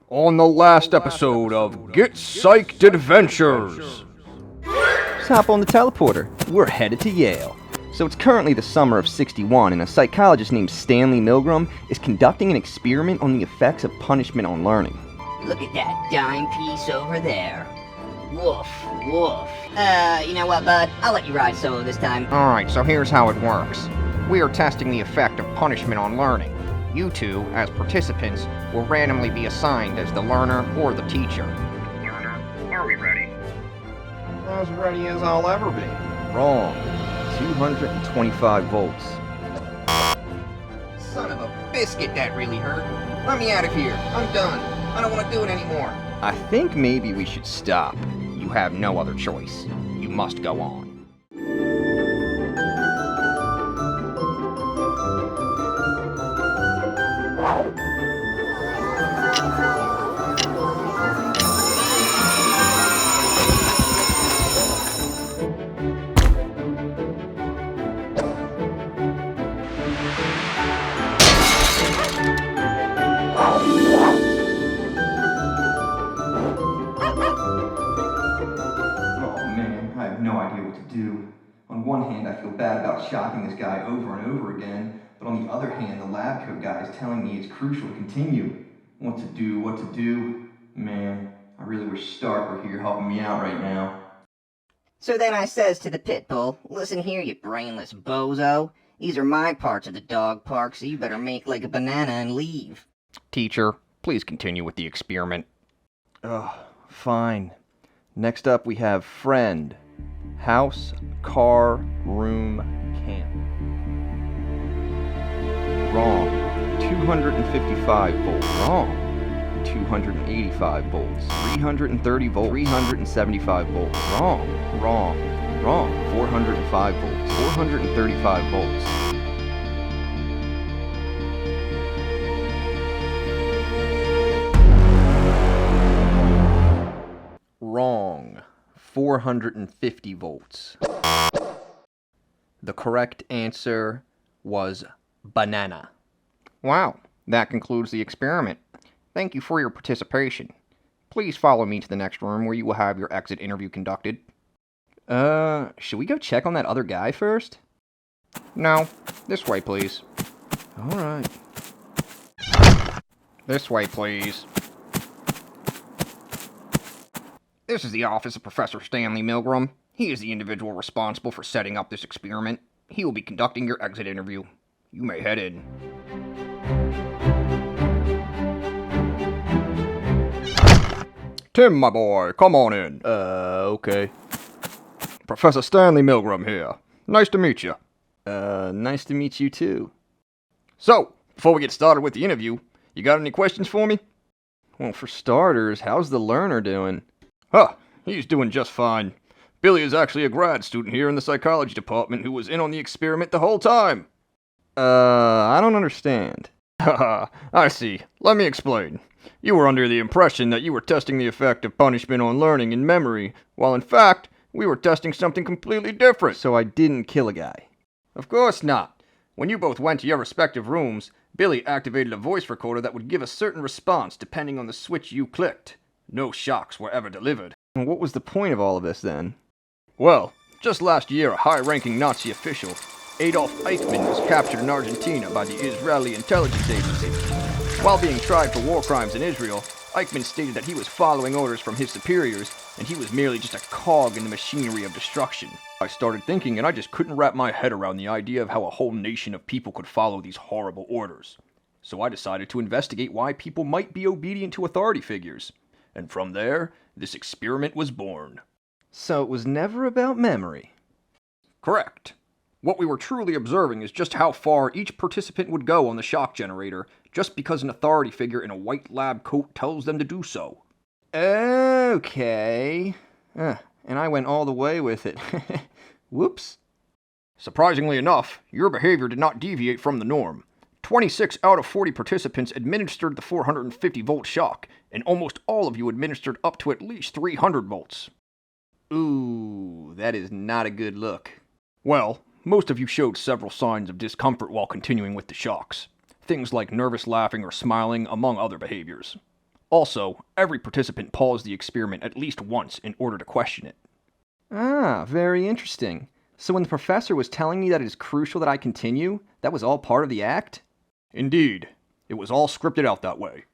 On the last episode of Get Psyched Adventures. Just hop on the teleporter. We're headed to Yale. So it's currently the summer of '61, and a psychologist named Stanley Milgram is conducting an experiment on the effects of punishment on learning. Look at that dime piece over there. Woof, woof. You know what, bud? I'll let you ride solo this time. Alright, so here's how it works. We are testing the effect of punishment on learning. You two, as participants, will randomly be assigned as the learner or the teacher. Learner, are we ready? As ready as I'll ever be. Wrong. 225 volts. Son of a biscuit, that really hurt. Let me out of here. I'm done. I don't want to do it anymore. I think maybe we should stop. You have no other choice. You must go on. I have no idea what to do. On one hand, I feel bad about shocking this guy over and over again, but on the other hand, the lab coat guy is telling me it's crucial to continue. What to do? Man, I really wish Stark were here helping me out right now. So then I says to the pit bull, listen here, you brainless bozo. These are my parts of the dog park, so you better make like a banana and leave. Teacher, please continue with the experiment. Fine. Next up, we have friend. House, car, room, camp. Wrong. 255 volts. Wrong. 285 volts. 330 volts. 375 volts. Wrong. 405 volts. 435 volts. Wrong. 450 volts. The correct answer was banana. Wow, that concludes the experiment. Thank you for your participation. Please follow me to the next room where you will have your exit interview conducted. Should we go check on that other guy first? No, this way, please. Alright. This way, please. This is the office of Professor Stanley Milgram. He is the individual responsible for setting up this experiment. He will be conducting your exit interview. You may head in. Tim, my boy, come on in. Okay. Professor Stanley Milgram here. Nice to meet you. Nice to meet you too. So, before we get started with the interview, you got any questions for me? Well, for starters, how's the learner doing? He's doing just fine. Billy is actually a grad student here in the psychology department who was in on the experiment the whole time. I don't understand. Haha, I see. Let me explain. You were under the impression that you were testing the effect of punishment on learning and memory, while in fact, we were testing something completely different. So I didn't kill a guy? Of course not. When you both went to your respective rooms, Billy activated a voice recorder that would give a certain response depending on the switch you clicked. No shocks were ever delivered. And what was the point of all of this then? Well, just last year a high-ranking Nazi official, Adolf Eichmann, was captured in Argentina by the Israeli intelligence agency. While being tried for war crimes in Israel, Eichmann stated that he was following orders from his superiors, and he was merely just a cog in the machinery of destruction. I started thinking, and I just couldn't wrap my head around the idea of how a whole nation of people could follow these horrible orders. So I decided to investigate why people might be obedient to authority figures. And from there, this experiment was born. So it was never about memory? Correct. What we were truly observing is just how far each participant would go on the shock generator, just because an authority figure in a white lab coat tells them to do so. Okay. And I went all the way with it. Whoops. Surprisingly enough, your behavior did not deviate from the norm. 26 out of 40 participants administered the 450-volt shock, and almost all of you administered up to at least 300 volts. Ooh, that is not a good look. Well, most of you showed several signs of discomfort while continuing with the shocks. Things like nervous laughing or smiling, among other behaviors. Also, every participant paused the experiment at least once in order to question it. Ah, very interesting. So when the professor was telling me that it is crucial that I continue, that was all part of the act? Indeed, it was all scripted out that way.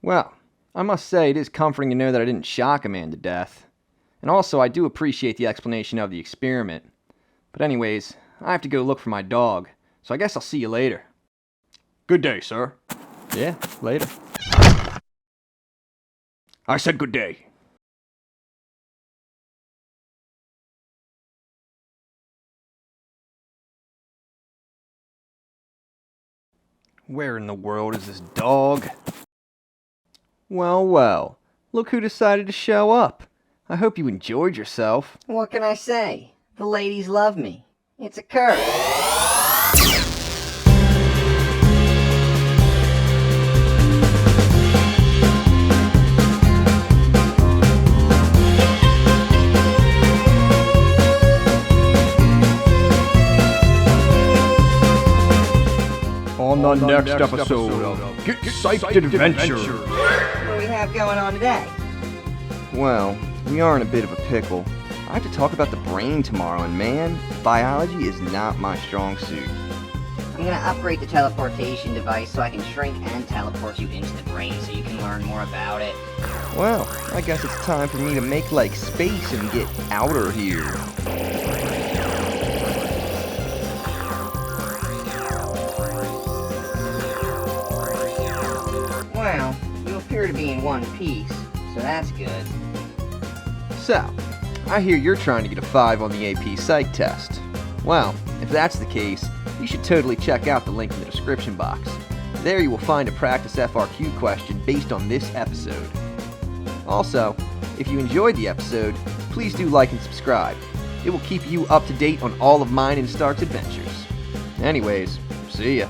Well, I must say it is comforting to know that I didn't shock a man to death. And also, I do appreciate the explanation of the experiment. But anyways, I have to go look for my dog, so I guess I'll see you later. Good day, sir. Yeah, later. I said good day. Where in the world is this dog? Well, well, look who decided to show up. I hope you enjoyed yourself. What can I say? The ladies love me. It's a curse. On the next episode of Get Psyched Adventure. What do we have going on today? Well, we are in a bit of a pickle. I have to talk about the brain tomorrow, and man, biology is not my strong suit. I'm gonna upgrade the teleportation device so I can shrink and teleport you into the brain so you can learn more about it. Well, I guess it's time for me to make like space and get outer here. Well, you appear to be in one piece, so that's good. So, I hear you're trying to get a 5 on the AP Psych test. Well, if that's the case, you should totally check out the link in the description box. There you will find a practice FRQ question based on this episode. Also, if you enjoyed the episode, please do like and subscribe. It will keep you up to date on all of mine and Stark's adventures. Anyways, see ya.